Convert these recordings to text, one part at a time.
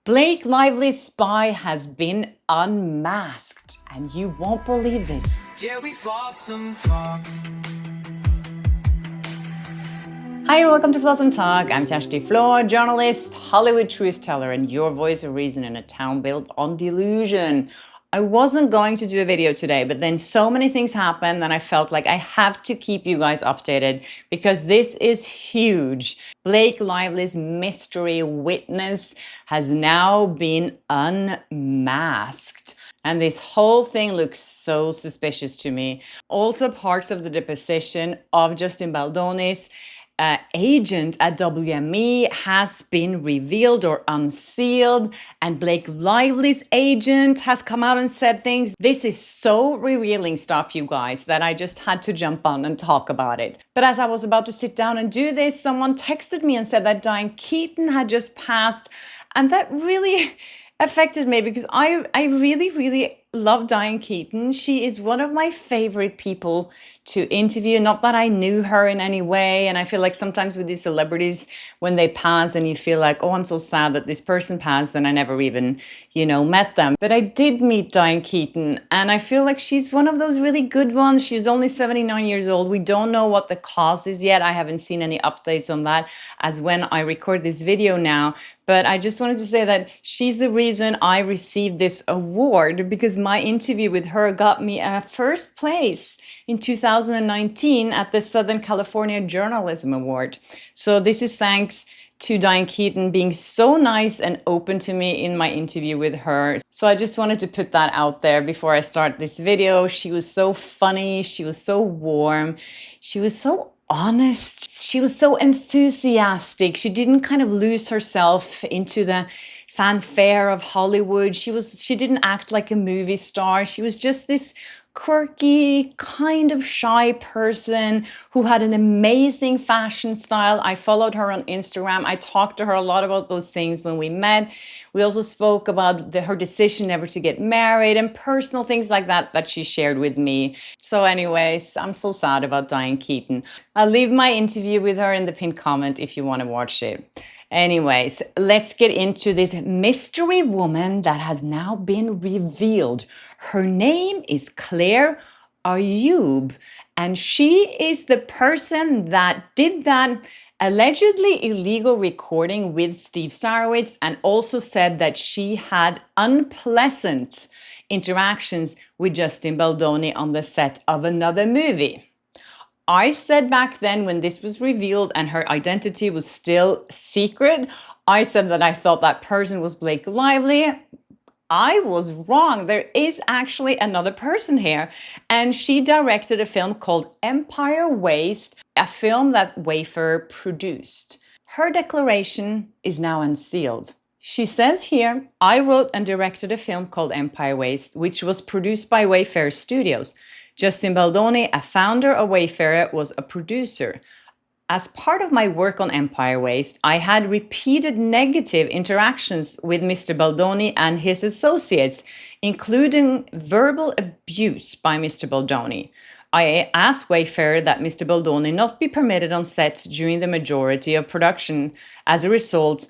Blake Lively's spy has been unmasked, and you won't believe this. Yeah, we've lost some talk. Hi, welcome to Flossom Talk. I'm Tashti Floor, journalist, Hollywood truth teller, and your voice of reason in a town built on delusion. I wasn't going to do a video today, but then so many things happened that I felt like I have to keep you guys updated because this is huge. Blake Lively's mystery witness has now been unmasked. And this whole thing looks so suspicious to me. Also, parts of the deposition of Justin Baldoni's agent at WME has been revealed or unsealed, and Blake Lively's agent has come out and said things. This is so revealing stuff, you guys, that I just had to jump on and talk about it. But as I was about to sit down and do this, someone texted me and said that Diane Keaton had just passed, and that really affected me because I really love Diane Keaton. She is one of my favorite people to interview. Not that I knew her in any way. And I feel like sometimes with these celebrities, when they pass and you feel like, oh, I'm so sad that this person passed and I never even, met them. But I did meet Diane Keaton and I feel like she's one of those really good ones. She's only 79 years old. We don't know what the cause is yet. I haven't seen any updates on that as when I record this video now. But I just wanted to say that she's the reason I received this award because my interview with her got me a first place in 2019 at the Southern California Journalism Award. So this is thanks to Diane Keaton being so nice and open to me in my interview with her. So I just wanted to put that out there before I start this video. She was so funny. She was so warm. She was so honest. She was so enthusiastic. She didn't kind of lose herself into the fanfare of Hollywood. She didn't act like a movie star. She was just this quirky, kind of shy person who had an amazing fashion style. I followed her on Instagram. I talked to her a lot about those things when we met. We also spoke about her decision never to get married and personal things like that she shared with me. So anyways, I'm so sad about Diane Keaton. I'll leave my interview with her in the pinned comment if you want to watch it. Anyways, let's get into this mystery woman that has now been revealed. Her name is Claire Ayub, and she is the person that did that allegedly illegal recording with Steve Sarowitz and also said that she had unpleasant interactions with Justin Baldoni on the set of another movie. I said back then when this was revealed and her identity was still secret, I said that I thought that person was Blake Lively. I was wrong. There is actually another person here, and she directed a film called Empire Waste, a film that Wayfair produced. Her declaration is now unsealed. She says here, I wrote and directed a film called Empire Waste, which was produced by Wayfair Studios. Justin Baldoni, a founder of Wayfair, was a producer. As part of my work on Empire Waste, I had repeated negative interactions with Mr. Baldoni and his associates, including verbal abuse by Mr. Baldoni. I asked Wayfair that Mr. Baldoni not be permitted on set during the majority of production as a result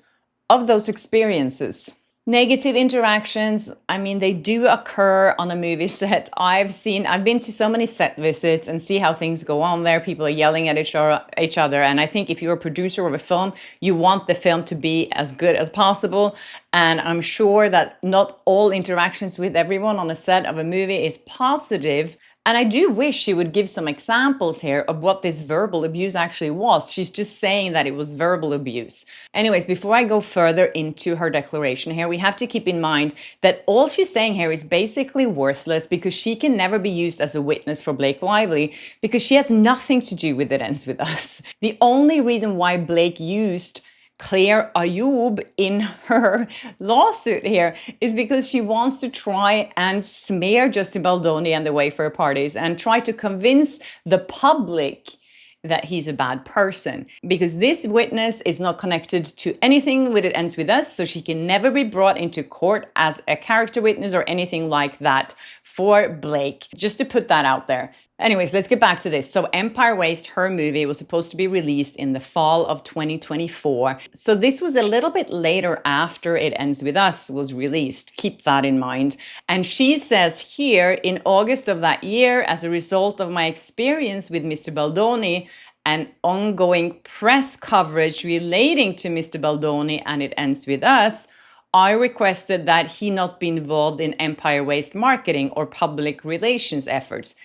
of those experiences. Negative interactions, they do occur on a movie set. I've been to so many set visits and see how things go on there. People are yelling at each other. And I think if you're a producer of a film, you want the film to be as good as possible. And I'm sure that not all interactions with everyone on a set of a movie is positive. And I do wish she would give some examples here of what this verbal abuse actually was. She's just saying that it was verbal abuse. Anyways, before I go further into her declaration here, we have to keep in mind that all she's saying here is basically worthless because she can never be used as a witness for Blake Lively because she has nothing to do with It Ends With Us. The only reason why Blake used Claire Ayub in her lawsuit here is because she wants to try and smear Justin Baldoni and the Wayfair parties and try to convince the public that he's a bad person. Because this witness is not connected to anything with It Ends With Us, so she can never be brought into court as a character witness or anything like that for Blake. Just to put that out there. Anyways, let's get back to this. So Empire Waste, her movie, was supposed to be released in the fall of 2024. So this was a little bit later after It Ends With Us was released. Keep that in mind. And she says here, in August of that year, as a result of my experience with Mr. Baldoni and ongoing press coverage relating to Mr. Baldoni and It Ends With Us, I requested that he not be involved in Empire Waste marketing or public relations efforts.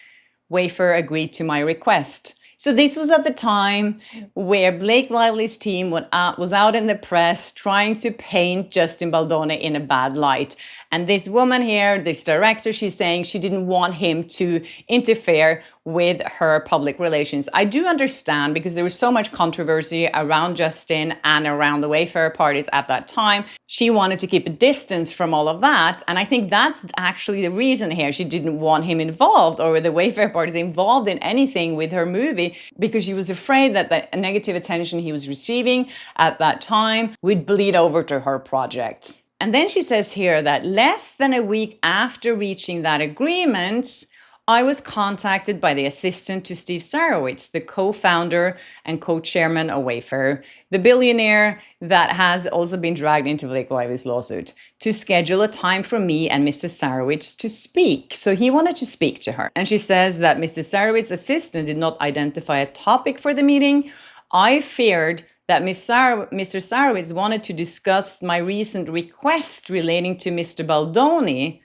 Wayfair agreed to my request. So this was at the time where Blake Lively's team was out in the press trying to paint Justin Baldoni in a bad light. And this woman here, this director, she's saying she didn't want him to interfere with her public relations. I do understand, because there was so much controversy around Justin and around the Wayfair parties at that time. She wanted to keep a distance from all of that. And I think that's actually the reason here. She didn't want him involved, or the Wayfair parties involved in anything with her movie, because she was afraid that the negative attention he was receiving at that time would bleed over to her project. And then she says here that less than a week after reaching that agreement, I was contacted by the assistant to Steve Sarowitz, the co-founder and co-chairman of Wayfair, the billionaire that has also been dragged into Blake Lively's lawsuit, to schedule a time for me and Mr. Sarowitz to speak. So he wanted to speak to her. And she says that Mr. Sarowitz's assistant did not identify a topic for the meeting. I feared that Mr. Sarowitz wanted to discuss my recent request relating to Mr. Baldoni,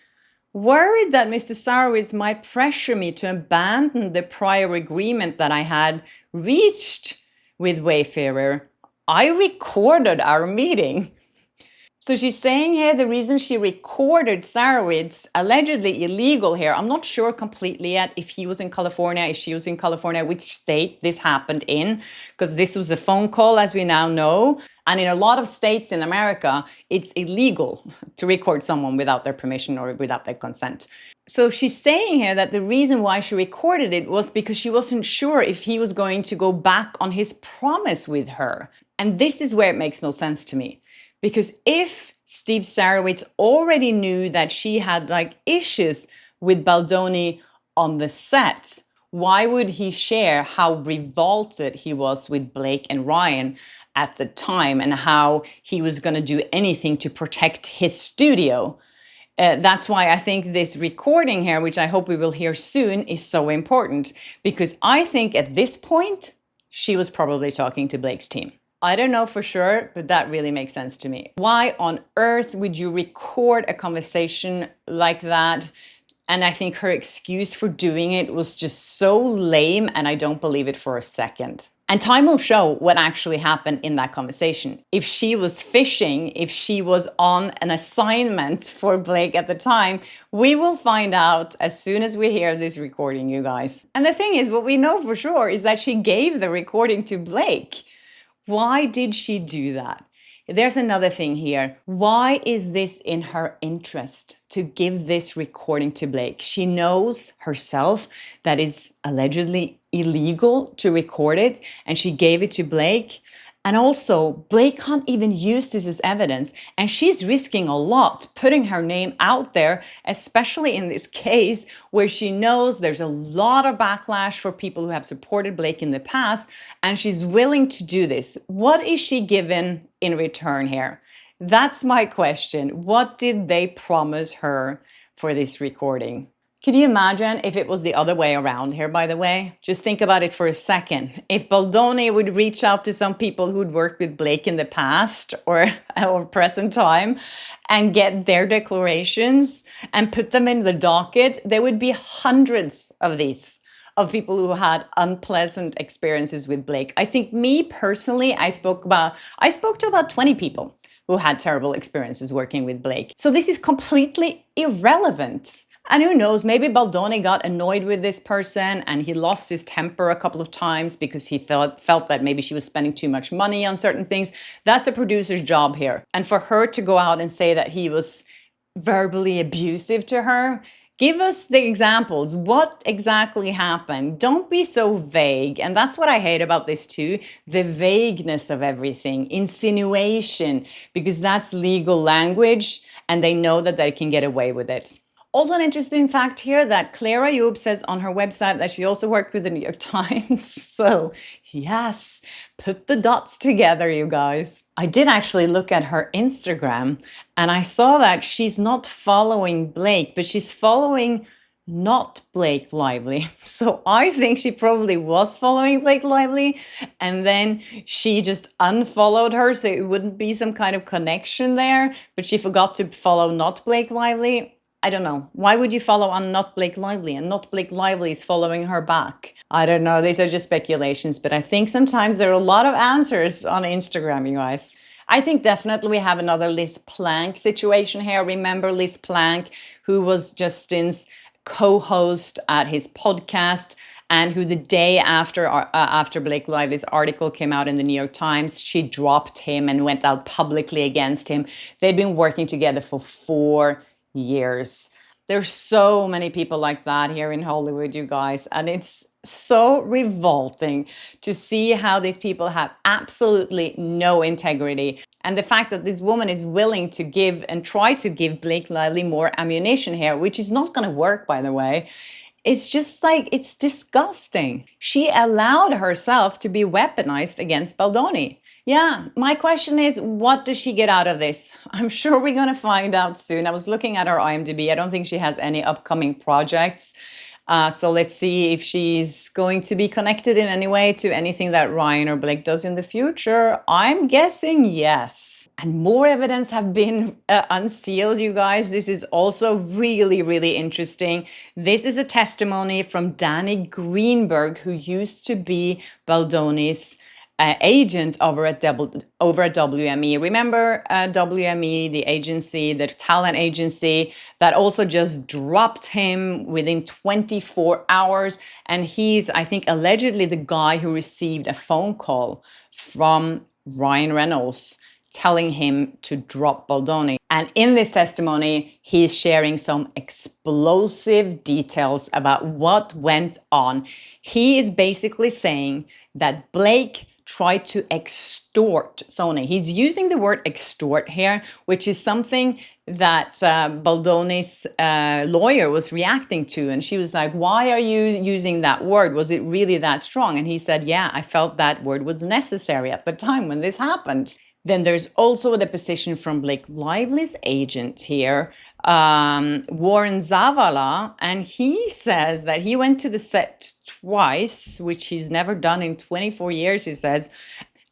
worried that Mr. Sarowitz might pressure me to abandon the prior agreement that I had reached with Wayfarer. I recorded our meeting. So she's saying here the reason she recorded Sarowitz, allegedly illegal here. I'm not sure completely yet if he was in California, if she was in California, which state this happened in, because this was a phone call, as we now know. And in a lot of states in America, it's illegal to record someone without their permission or without their consent. So she's saying here that the reason why she recorded it was because she wasn't sure if he was going to go back on his promise with her. And this is where it makes no sense to me. Because if Steve Sarowitz already knew that she had issues with Baldoni on the set, why would he share how revolted he was with Blake and Ryan at the time and how he was going to do anything to protect his studio? That's why I think this recording here, which I hope we will hear soon, is so important. Because I think at this point, she was probably talking to Blake's team. I don't know for sure, but that really makes sense to me. Why on earth would you record a conversation like that? And I think her excuse for doing it was just so lame, and I don't believe it for a second. And time will show what actually happened in that conversation. If she was fishing, if she was on an assignment for Blake at the time, we will find out as soon as we hear this recording, you guys. And the thing is, what we know for sure is that she gave the recording to Blake. Why did she do that? There's another thing here. Why is this in her interest to give this recording to Blake? She knows herself that it's allegedly illegal to record it, and she gave it to Blake. And also, Blake can't even use this as evidence, and she's risking a lot putting her name out there, especially in this case where she knows there's a lot of backlash for people who have supported Blake in the past, and she's willing to do this. What is she given in return here? That's my question. What did they promise her for this recording? Could you imagine if it was the other way around here, by the way? Just think about it for a second. If Baldoni would reach out to some people who'd worked with Blake in the past or present time and get their declarations and put them in the docket, there would be hundreds of these, of people who had unpleasant experiences with Blake. I think me personally, I spoke to about 20 people who had terrible experiences working with Blake. So this is completely irrelevant. And who knows, maybe Baldoni got annoyed with this person and he lost his temper a couple of times because he felt that maybe she was spending too much money on certain things. That's a producer's job here. And for her to go out and say that he was verbally abusive to her, give us the examples. What exactly happened? Don't be so vague. And that's what I hate about this too, the vagueness of everything, insinuation, because that's legal language and they know that they can get away with it. Also, an interesting fact here that Clara Job says on her website that she also worked with the New York Times. So, yes, put the dots together, you guys. I did actually look at her Instagram and I saw that she's not following Blake, but she's following not Blake Lively. So I think she probably was following Blake Lively and then she just unfollowed her so it wouldn't be some kind of connection there, but she forgot to follow not Blake Lively. I don't know. Why would you follow on not Blake Lively and not Blake Lively is following her back? I don't know. These are just speculations, but I think sometimes there are a lot of answers on Instagram, you guys. I think definitely we have another Liz Plank situation here. Remember Liz Plank, who was Justin's co-host at his podcast and who the day after Blake Lively's article came out in the New York Times, she dropped him and went out publicly against him. They'd been working together for 4 years. There's so many people like that here in Hollywood, you guys, and it's so revolting to see how these people have absolutely no integrity. And the fact that this woman is willing to give and try to give Blake Lively more ammunition here, which is not going to work, by the way, it's just like, it's disgusting. She allowed herself to be weaponized against Baldoni. Yeah, my question is, what does she get out of this? I'm sure we're going to find out soon. I was looking at her IMDb. I don't think she has any upcoming projects. So let's see if she's going to be connected in any way to anything that Ryan or Blake does in the future. I'm guessing yes. And more evidence have been unsealed, you guys. This is also really, really interesting. This is a testimony from Danny Greenberg, who used to be Baldoni's agent over at WME. Remember WME, the agency, the talent agency that also just dropped him within 24 hours. And he's, I think, allegedly the guy who received a phone call from Ryan Reynolds telling him to drop Baldoni. And in this testimony, he's sharing some explosive details about what went on. He is basically saying that Blake tried to extort Sony. He's using the word extort here, which is something that Baldoni's lawyer was reacting to. And she was like, why are you using that word? Was it really that strong? And he said, yeah, I felt that word was necessary at the time when this happened. Then there's also a deposition from Blake Lively's agent here, Warren Zavala, and he says that he went to the set twice, which he's never done in 24 years, he says.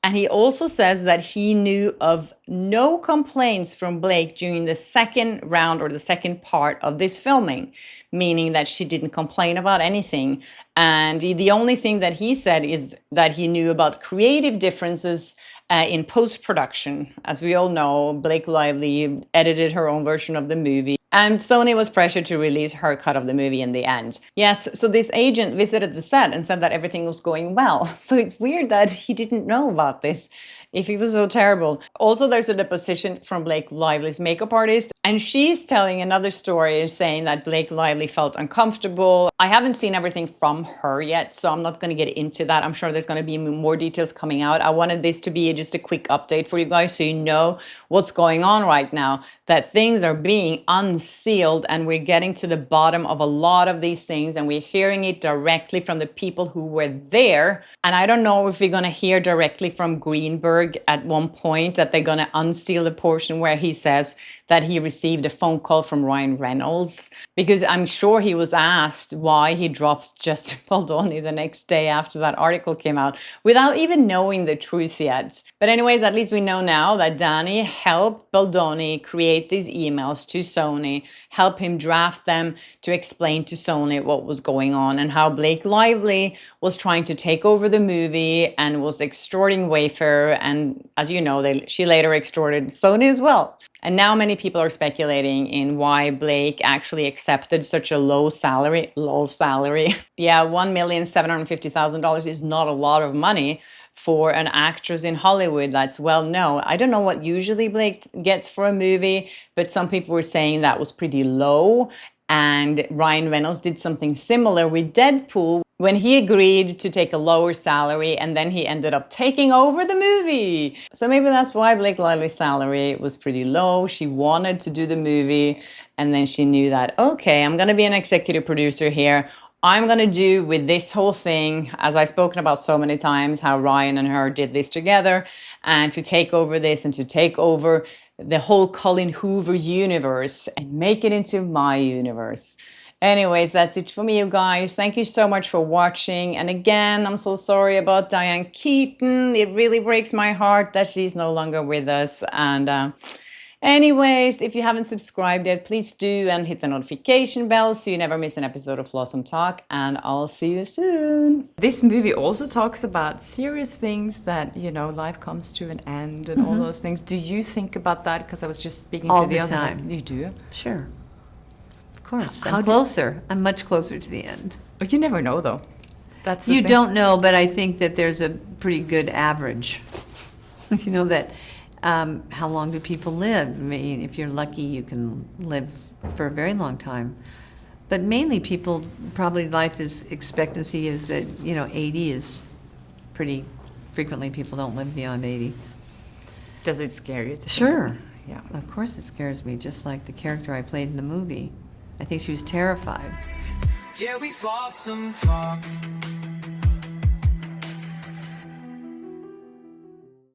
And he also says that he knew of no complaints from Blake during the second round or the second part of this filming, meaning that she didn't complain about anything. And the only thing that he said is that he knew about creative differences in post-production. As we all know, Blake Lively edited her own version of the movie, and Sony was pressured to release her cut of the movie in the end. Yes, so this agent visited the set and said that everything was going well. So it's weird that he didn't know about this if he was so terrible. Also, there's a deposition from Blake Lively's makeup artist, and she's telling another story saying that Blake Lively felt uncomfortable. I haven't seen everything from her yet, so I'm not going to get into that. I'm sure there's going to be more details coming out. I wanted this to be just a quick update for you guys so you know what's going on right now, that things are being unsealed and we're getting to the bottom of a lot of these things and we're hearing it directly from the people who were there. And I don't know if we're going to hear directly from Greenberg at one point that they're going to unseal the portion where he says that he received a phone call from Ryan Reynolds, because I'm sure he was asked why he dropped Justin Baldoni the next day after that article came out without even knowing the truth yet. But anyways, at least we know now that Danny helped Baldoni create these emails to Sony, help him draft them to explain to Sony what was going on and how Blake Lively was trying to take over the movie and was extorting Wayfair. And as you know, she later extorted Sony as well. And now many people are speculating in why Blake actually accepted such a low salary. Yeah, $1,750,000 is not a lot of money for an actress in Hollywood that's well known. I don't know what usually Blake gets for a movie, but some people were saying that was pretty low. And Ryan Reynolds did something similar with Deadpool, when he agreed to take a lower salary and then he ended up taking over the movie. So maybe that's why Blake Lively's salary was pretty low. She wanted to do the movie and then she knew that, okay, I'm going to be an executive producer here. I'm going to do with this whole thing, as I've spoken about so many times, how Ryan and her did this together, and to take over this and to take over the whole Colin Hoover universe and make it into my universe. Anyways, that's it for me, you guys. Thank you so much for watching. And again, I'm so sorry about Diane Keaton. It really breaks my heart that she's no longer with us. And anyways, if you haven't subscribed yet, please do and hit the notification bell so you never miss an episode of Flawsome Talk. And I'll see you soon. This movie also talks about serious things that, you know, life comes to an end and all those things. Do you think about that? Because I was just speaking All to the the other time. You do? Sure. Of course. How I'm do- closer. I'm much closer to the end. But you never know, though. That's the You thing. don't know, but I think that there's a pretty good average. You know, that how long do people live? I mean, if you're lucky, you can live for a very long time. But mainly people, probably life expectancy is that, you know, 80 is pretty, frequently people don't live beyond 80. Does it scare you? To think Sure. about it? Yeah. Of course it scares me, just like the character I played in the movie. I think she was terrified. Yeah, we Flawsome Talk.